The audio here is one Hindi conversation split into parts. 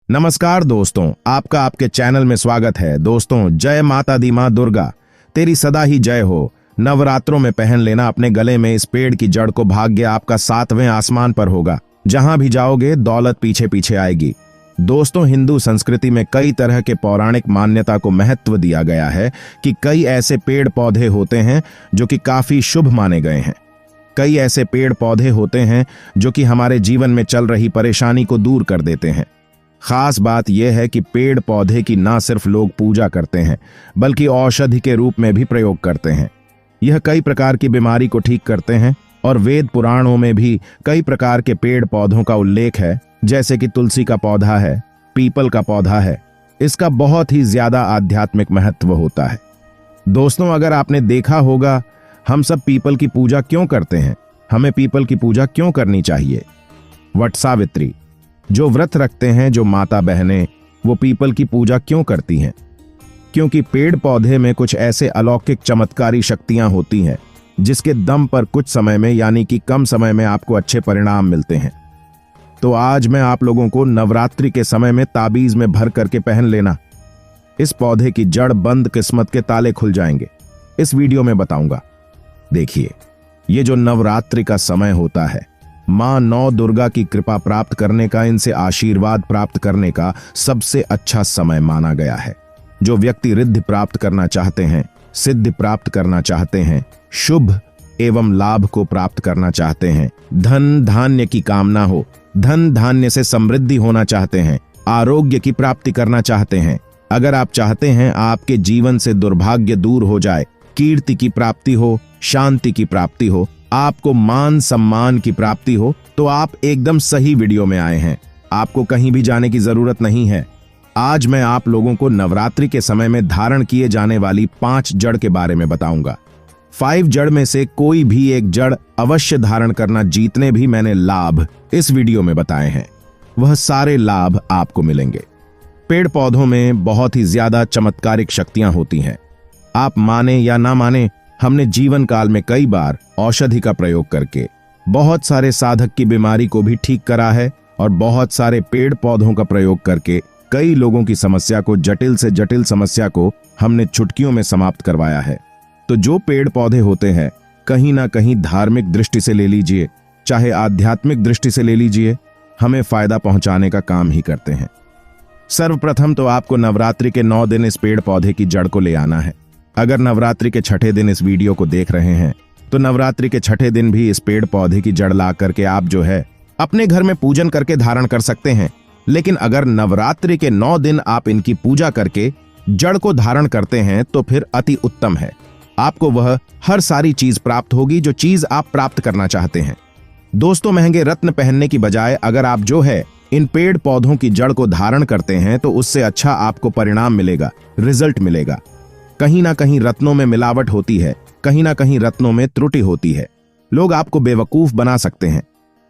नमस्कार दोस्तों, आपका आपके चैनल में स्वागत है। दोस्तों, जय माता दी माँ दुर्गा, तेरी सदा ही जय हो। नवरात्रों में पहन लेना अपने गले में इस पेड़ की जड़ को, भाग्य आपका 7वें आसमान पर होगा। जहां भी जाओगे दौलत पीछे पीछे आएगी। दोस्तों, हिंदू संस्कृति में कई तरह के पौराणिक मान्यता को महत्व दिया गया है कि कई ऐसे पेड़ पौधे होते हैं जो कि काफी शुभ माने गए हैं। कई ऐसे पेड़ पौधे होते हैं जो कि हमारे जीवन में चल रही परेशानी को दूर कर देते हैं। खास बात यह है कि पेड़ पौधे की ना सिर्फ लोग पूजा करते हैं बल्कि औषधि के रूप में भी प्रयोग करते हैं। यह कई प्रकार की बीमारी को ठीक करते हैं और वेद पुराणों में भी कई प्रकार के पेड़ पौधों का उल्लेख है, जैसे कि तुलसी का पौधा है, पीपल का पौधा है। इसका बहुत ही ज्यादा आध्यात्मिक महत्व होता है। दोस्तों, अगर आपने देखा होगा, हम सब पीपल की पूजा क्यों करते हैं? हमें पीपल की पूजा क्यों करनी चाहिए? वट सावित्री, जो व्रत रखते हैं, जो माता बहनें, वो पीपल की पूजा क्यों करती हैं? क्योंकि पेड़ पौधे में कुछ ऐसे अलौकिक चमत्कारी शक्तियां होती हैं जिसके दम पर कुछ समय में, यानी कि कम समय में, आपको अच्छे परिणाम मिलते हैं। तो आज मैं आप लोगों को नवरात्रि के समय में ताबीज में भर करके पहन लेना। इस पौधे की जड़ बंद किस्मत के ताले खुल जाएंगे, इस वीडियो में बताऊंगा। देखिए, ये जो नवरात्रि का समय होता है, मां नौ दुर्गा की कृपा प्राप्त करने का, इनसे आशीर्वाद प्राप्त करने का सबसे अच्छा समय माना गया है। जो व्यक्ति रिद्धि प्राप्त करना चाहते हैं, सिद्धि प्राप्त करना चाहते हैं, शुभ एवं लाभ को प्राप्त करना चाहते हैं, धन धान्य की कामना हो, धन धान्य से समृद्धि होना चाहते हैं, आरोग्य की प्राप्ति करना चाहते हैं, अगर आप चाहते हैं आपके जीवन से दुर्भाग्य दूर हो जाए, कीर्ति की प्राप्ति हो, शांति की प्राप्ति हो, आपको मान सम्मान की प्राप्ति हो, तो आप एकदम सही वीडियो में आए हैं। आपको कहीं भी जाने की जरूरत नहीं है। आज मैं आप लोगों को नवरात्रि के समय में धारण किए जाने वाली 5 जड़ के बारे में बताऊंगा। 5 जड़ में से कोई भी एक जड़ अवश्य धारण करना, जितने भी मैंने लाभ इस वीडियो में बताए हैं, वह सारे लाभ आपको मिलेंगे। पेड़ पौधों में बहुत ही ज्यादा चमत्कारिक शक्तियां होती हैं। आप माने या ना माने, हमने जीवन काल में कई बार औषधि का प्रयोग करके बहुत सारे साधक की बीमारी को भी ठीक करा है और बहुत सारे पेड़ पौधों का प्रयोग करके कई लोगों की समस्या को, जटिल से जटिल समस्या को हमने चुटकियों में समाप्त करवाया है। तो जो पेड़ पौधे होते हैं, कहीं ना कहीं धार्मिक दृष्टि से ले लीजिए, चाहे आध्यात्मिक दृष्टि से ले लीजिए, हमें फायदा पहुंचाने का काम ही करते हैं। सर्वप्रथम तो आपको नवरात्रि के 9 दिन इस पेड़ पौधे की जड़ को ले आना है। अगर नवरात्रि के 6ठे दिन इस वीडियो को देख रहे हैं, तो नवरात्रि के 6ठे दिन भी इस पेड़ पौधे की जड़ ला करके आप जो है अपने घर में पूजन करके धारण कर सकते हैं। लेकिन अगर नवरात्रि के 9 दिन आप इनकी पूजा करके जड़ को धारण करते हैं, तो फिर अति उत्तम है। आपको वह हर सारी चीज प्राप्त होगी जो चीज आप प्राप्त करना चाहते हैं। दोस्तों, महंगे रत्न पहनने की बजाय अगर आप जो है इन पेड़ पौधों की जड़ को धारण करते हैं, तो उससे अच्छा आपको परिणाम मिलेगा, रिजल्ट मिलेगा। कहीं ना कहीं रत्नों में मिलावट होती है, कहीं ना कहीं रत्नों में त्रुटि होती है। लोग आपको बेवकूफ बना सकते हैं,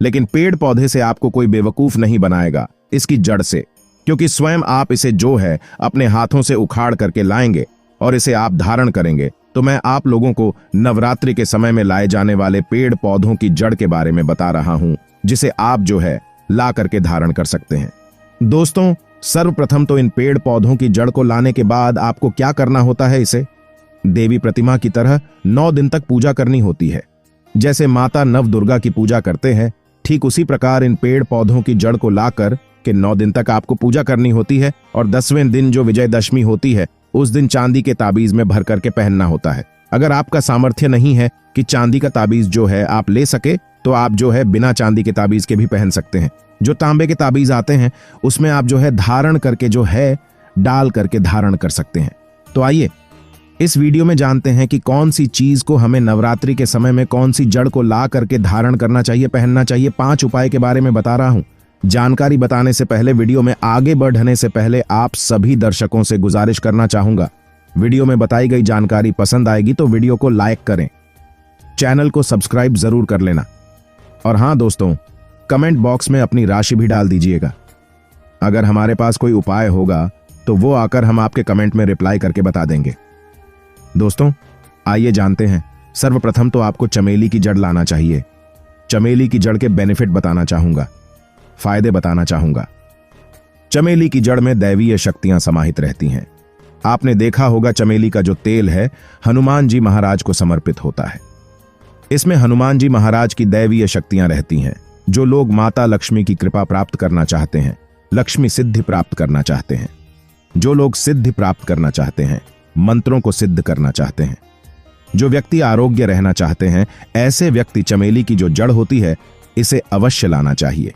लेकिन पेड़ पौधे से आपको कोई बेवकूफ नहीं बनाएगा, इसकी जड़ से। क्योंकि स्वयं आप इसे जो है अपने हाथों से उखाड़ करके लाएंगे और इसे आप धारण करेंगे। तो मैं आप लोगों को नवरात्रि के समय में लाए जाने वाले पेड़ पौधों की जड़ के बारे में बता रहा हूं, जिसे आप जो है ला करके धारण कर सकते हैं। दोस्तों, सर्वप्रथम तो इन पेड़ पौधों की जड़ को लाने के बाद आपको क्या करना होता है? इसे देवी प्रतिमा की तरह 9 दिन तक पूजा करनी होती है। जैसे माता नव दुर्गा की पूजा करते हैं, ठीक उसी प्रकार इन पेड़ पौधों की जड़ को लाकर के 9 दिन तक आपको पूजा करनी होती है। और 10वें दिन जो विजयदशमी होती है, उस दिन चांदी के ताबीज में भर करके पहनना होता है। अगर आपका सामर्थ्य नहीं है कि चांदी का ताबीज जो है आप ले सके, तो आप जो है बिना चांदी के ताबीज के भी पहन सकते हैं। जो तांबे के ताबीज आते हैं, उसमें आप जो है धारण करके जो है डाल करके धारण कर सकते हैं। तो आइए इस वीडियो में जानते हैं कि कौन सी चीज को हमें नवरात्रि के समय में, कौन सी जड़ को ला करके धारण करना चाहिए, पहनना चाहिए। 5 उपाय के बारे में बता रहा हूं। जानकारी बताने से पहले, वीडियो में आगे बढ़ने से पहले आप सभी दर्शकों से गुजारिश करना चाहूंगा, वीडियो में बताई गई जानकारी पसंद आएगी तो वीडियो को लाइक करें, चैनल को सब्सक्राइब जरूर कर लेना। और हां दोस्तों, कमेंट बॉक्स में अपनी राशि भी डाल दीजिएगा। अगर हमारे पास कोई उपाय होगा तो वो आकर हम आपके कमेंट में रिप्लाई करके बता देंगे। दोस्तों, आइए जानते हैं। सर्वप्रथम तो आपको चमेली की जड़ लाना चाहिए। चमेली की जड़ के बेनिफिट बताना चाहूंगा, फायदे बताना चाहूंगा। चमेली की जड़ में दैवीय शक्तियां समाहित रहती हैं। आपने देखा होगा चमेली का जो तेल है हनुमान जी महाराज को समर्पित होता है। इसमें हनुमान जी महाराज की दैवीय शक्तियां रहती हैं। जो लोग माता लक्ष्मी की कृपा प्राप्त करना चाहते हैं, लक्ष्मी सिद्धि प्राप्त करना चाहते हैं, जो लोग सिद्धि प्राप्त करना चाहते हैं, मंत्रों को सिद्ध करना चाहते हैं, जो व्यक्ति आरोग्य रहना चाहते हैं, ऐसे व्यक्ति चमेली की जो जड़ होती है इसे अवश्य लाना चाहिए।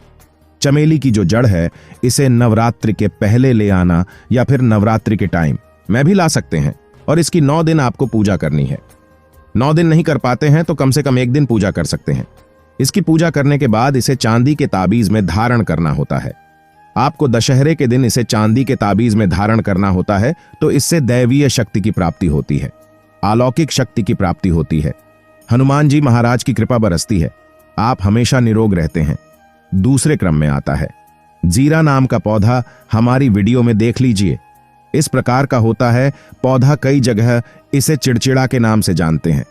चमेली की जो जड़ है इसे नवरात्रि के पहले ले आना या फिर नवरात्रि के टाइम में भी ला सकते हैं और इसकी 9 दिन आपको पूजा करनी है। 9 दिन नहीं कर पाते हैं तो कम से कम 1 दिन पूजा कर सकते हैं। इसकी पूजा करने के बाद इसे चांदी के ताबीज में धारण करना होता है। आपको दशहरे के दिन इसे चांदी के ताबीज में धारण करना होता है, तो इससे दैवीय शक्ति की प्राप्ति होती है, अलौकिक शक्ति की प्राप्ति होती है, हनुमान जी महाराज की कृपा बरसती है, आप हमेशा निरोग रहते हैं। दूसरे क्रम में आता है जीरा नाम का पौधा। हमारी वीडियो में देख लीजिए, इस प्रकार का होता है पौधा। कई जगह इसे चिड़चिड़ा के नाम से जानते हैं,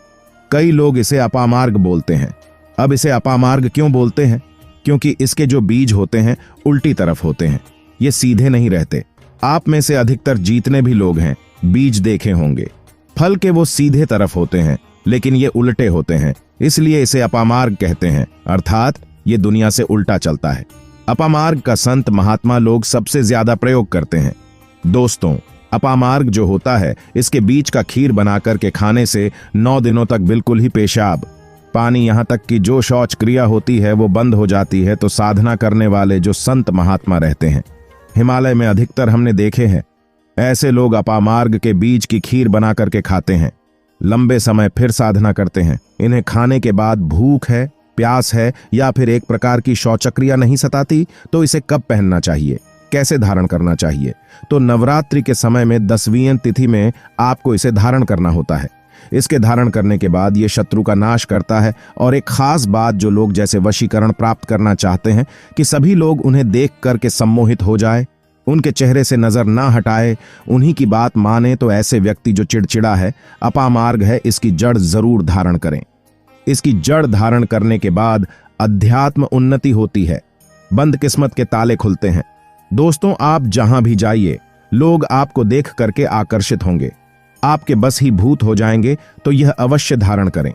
कई लोग इसे अपामार्ग बोलते हैं। अब इसे अपामार्ग क्यों बोलते हैं? क्योंकि इसके जो बीज होते हैं उल्टी तरफ होते हैं, ये सीधे नहीं रहते। आप में से अधिकतर जितने भी लोग हैं बीज देखे होंगे, फल के वो सीधे तरफ होते हैं लेकिन ये उल्टे होते हैं, इसलिए इसे अपामार्ग कहते हैं, अर्थात ये दुनिया से उल्टा चलता है। अपामार्ग का संत महात्मा लोग सबसे ज्यादा प्रयोग करते हैं। दोस्तों, अपामार्ग जो होता है इसके बीज का खीर बना करके खाने से 9 दिनों तक बिल्कुल ही पेशाब, पानी, यहाँ तक कि जो शौच क्रिया होती है वो बंद हो जाती है। तो साधना करने वाले जो संत महात्मा रहते हैं, हिमालय में अधिकतर हमने देखे हैं, ऐसे लोग अपामार्ग के बीज की खीर बना करके खाते हैं, लंबे समय फिर साधना करते हैं। इन्हें खाने के बाद भूख है, प्यास है या फिर एक प्रकार की शौचक्रिया नहीं सताती, तो इसे कब पहनना चाहिए, कैसे धारण करना चाहिए? तो नवरात्रि के समय में 10वीं तिथि में आपको इसे धारण करना होता है। इसके धारण करने के बाद ये शत्रु का नाश करता है। और एक खास बात, जो लोग जैसे वशीकरण प्राप्त करना चाहते हैं कि सभी लोग उन्हें देख करके सम्मोहित हो जाए, उनके चेहरे से नजर ना हटाए, उन्हीं की बात माने, तो ऐसे व्यक्ति जो चिड़चिड़ा है, अपामार्ग है, इसकी जड़ जरूर धारण करें। इसकी जड़ धारण करने के बाद अध्यात्म उन्नति होती है, बंद किस्मत के ताले खुलते हैं। दोस्तों, आप जहां भी जाइए लोग आपको देख करके आकर्षित होंगे, आपके बस ही भूत हो जाएंगे। तो यह अवश्य धारण करें।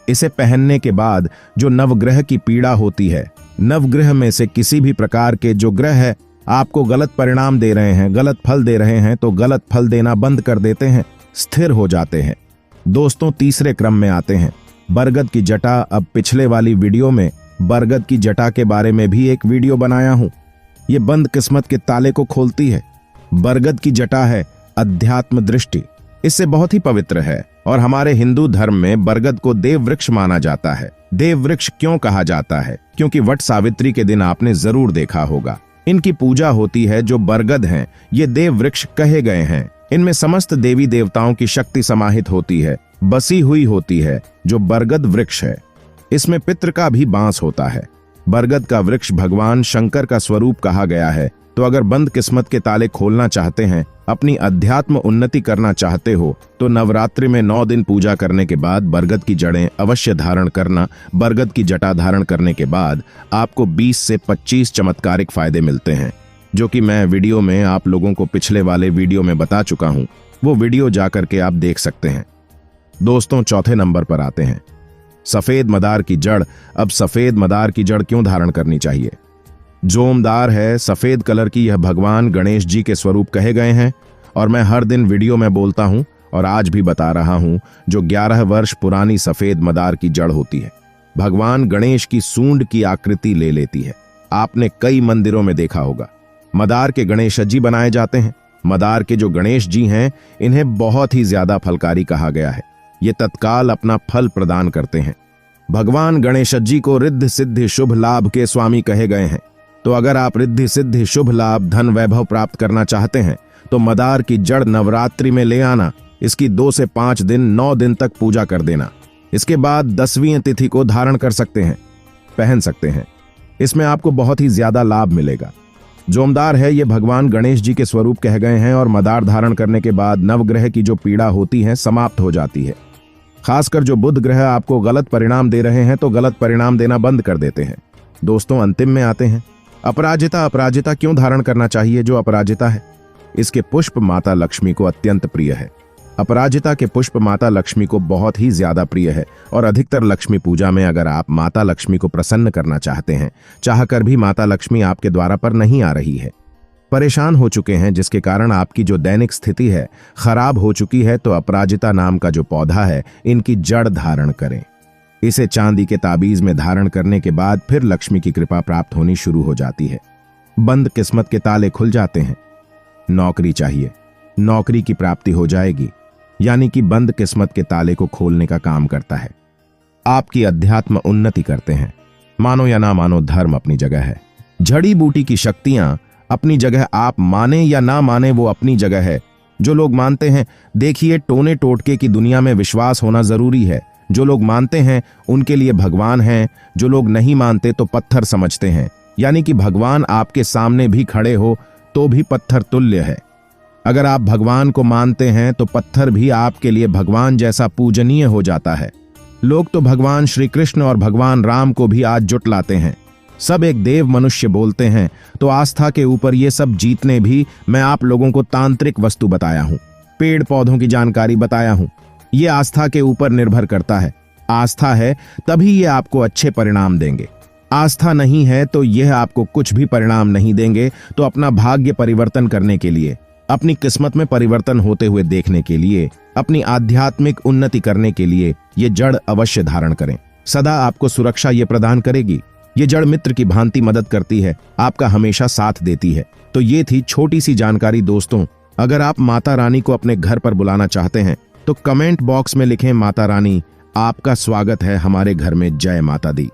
इसे पहनने के बाद जो नवग्रह की पीड़ा होती है, नवग्रह में से किसी भी प्रकार के जो ग्रह है आपको गलत परिणाम दे रहे हैं, गलत फल दे रहे हैं, तो गलत फल देना बंद कर देते हैं, स्थिर हो जाते हैं। दोस्तों, तीसरे क्रम में आते हैं बरगद की जटा। अब पिछले वाली वीडियो में बरगद की जटा के बारे में भी एक वीडियो बनाया हूं। ये बंद किस्मत के ताले को खोलती है। बरगद की जटा है अध्यात्म दृष्टि, इससे बहुत ही पवित्र है। और हमारे हिंदू धर्म में बरगद को देव वृक्ष माना जाता है। देव वृक्ष क्यों कहा जाता है? क्योंकि वट सावित्री के दिन आपने जरूर देखा होगा, इनकी पूजा होती है। जो बरगद हैं ये देव वृक्ष कहे गए हैं। इनमें समस्त देवी देवताओं की शक्ति समाहित होती है, बसी हुई होती है। जो बरगद वृक्ष है इसमें पितृ का भी बांस होता है। बरगद का वृक्ष भगवान शंकर का स्वरूप कहा गया है। तो अगर बंद किस्मत के ताले खोलना चाहते हैं, अपनी अध्यात्म उन्नति करना चाहते हो, तो नवरात्रि में 9 दिन पूजा करने के बाद बरगद की जड़ें अवश्य धारण करना। बरगद की जटा धारण करने के बाद आपको 20 से 25 चमत्कारिक फायदे मिलते हैं, जो कि मैं वीडियो में आप लोगों को पिछले वाले वीडियो में बता चुका हूं। वो वीडियो जाकर के आप देख सकते हैं। दोस्तों, चौथे नंबर पर आते हैं सफेद मदार की जड़। अब सफेद मदार की जड़ क्यों धारण करनी चाहिए? जोमदार है, सफेद कलर की, यह भगवान गणेश जी के स्वरूप कहे गए हैं। और मैं हर दिन वीडियो में बोलता हूं और आज भी बता रहा हूं, जो 11 वर्ष पुरानी सफेद मदार की जड़ होती है, भगवान गणेश की सूंड की आकृति ले लेती है। आपने कई मंदिरों में देखा होगा मदार के गणेश जी बनाए जाते हैं। मदार के जो गणेश जी हैं इन्हें बहुत ही ज्यादा फलकारी कहा गया है। ये तत्काल अपना फल प्रदान करते हैं। भगवान गणेश जी को रिद्धि सिद्धि शुभ लाभ के स्वामी कहे गए हैं। तो अगर आप रिद्धि सिद्धि शुभ लाभ, धन वैभव प्राप्त करना चाहते हैं, तो मदार की जड़ नवरात्रि में ले आना। इसकी 2 से 5 दिन, 9 दिन तक पूजा कर देना। इसके बाद 10वीं तिथि को धारण कर सकते हैं, पहन सकते हैं। इसमें आपको बहुत ही ज्यादा लाभ मिलेगा। जोमदार है, ये भगवान गणेश जी के स्वरूप कह गए हैं। और मदार धारण करने के बाद नवग्रह की जो पीड़ा होती है समाप्त हो जाती है। खासकर जो बुध ग्रह आपको गलत परिणाम दे रहे हैं, तो गलत परिणाम देना बंद कर देते हैं। दोस्तों, अंतिम में आते हैं। अपराजिता अपराजिता क्यों धारण करना चाहिए? जो अपराजिता है इसके पुष्प माता लक्ष्मी को अत्यंत प्रिय है। अपराजिता के पुष्प माता लक्ष्मी को बहुत ही ज्यादा प्रिय है और अधिकतर लक्ष्मी पूजा में अगर आप माता लक्ष्मी को प्रसन्न करना चाहते हैं, चाहकर भी माता लक्ष्मी आपके द्वार पर नहीं आ रही है, परेशान हो चुके हैं, जिसके कारण आपकी जो दैनिक स्थिति है खराब हो चुकी है, तो अपराजिता नाम का जो पौधा है इनकी जड़ धारण करें। इसे चांदी के ताबीज में धारण करने के बाद फिर लक्ष्मी की कृपा प्राप्त होनी शुरू हो जाती है। बंद किस्मत के ताले खुल जाते हैं। नौकरी चाहिए, नौकरी की प्राप्ति हो जाएगी, यानी कि बंद किस्मत के ताले को खोलने का काम करता है। आपकी अध्यात्म उन्नति करते हैं। मानो या ना मानो, धर्म अपनी जगह है, जड़ी बूटी की शक्तियां अपनी जगह, आप माने या ना माने वो अपनी जगह है। जो लोग मानते हैं, देखिए टोने टोटके की दुनिया में विश्वास होना जरूरी है। जो लोग मानते हैं उनके लिए भगवान हैं, जो लोग नहीं मानते तो पत्थर समझते हैं, यानी कि भगवान आपके सामने भी खड़े हो तो भी पत्थर तुल्य है। अगर आप भगवान को मानते हैं तो पत्थर भी आपके लिए भगवान जैसा पूजनीय हो जाता है। लोग तो भगवान श्री कृष्ण और भगवान राम को भी आज जुटलाते हैं। सब एक देव मनुष्य बोलते हैं, तो आस्था के ऊपर ये सब जीतने भी मैं आप लोगों को तांत्रिक वस्तु बताया हूं, पेड़ पौधों की जानकारी बताया हूं। ये आस्था के ऊपर निर्भर करता है। आस्था है तभी ये आपको अच्छे परिणाम देंगे, आस्था नहीं है तो यह आपको कुछ भी परिणाम नहीं देंगे। तो अपना भाग्य परिवर्तन करने के लिए, अपनी किस्मत में परिवर्तन होते हुए देखने के लिए, अपनी आध्यात्मिक उन्नति करने के लिए ये जड़ अवश्य धारण करें। सदा आपको सुरक्षा ये प्रदान करेगी। ये जड़ मित्र की भांति मदद करती है, आपका हमेशा साथ देती है। तो ये थी छोटी सी जानकारी दोस्तों। अगर आप माता रानी को अपने घर पर बुलाना चाहते हैं तो कमेंट बॉक्स में लिखें, माता रानी आपका स्वागत है हमारे घर में, जय माता दी।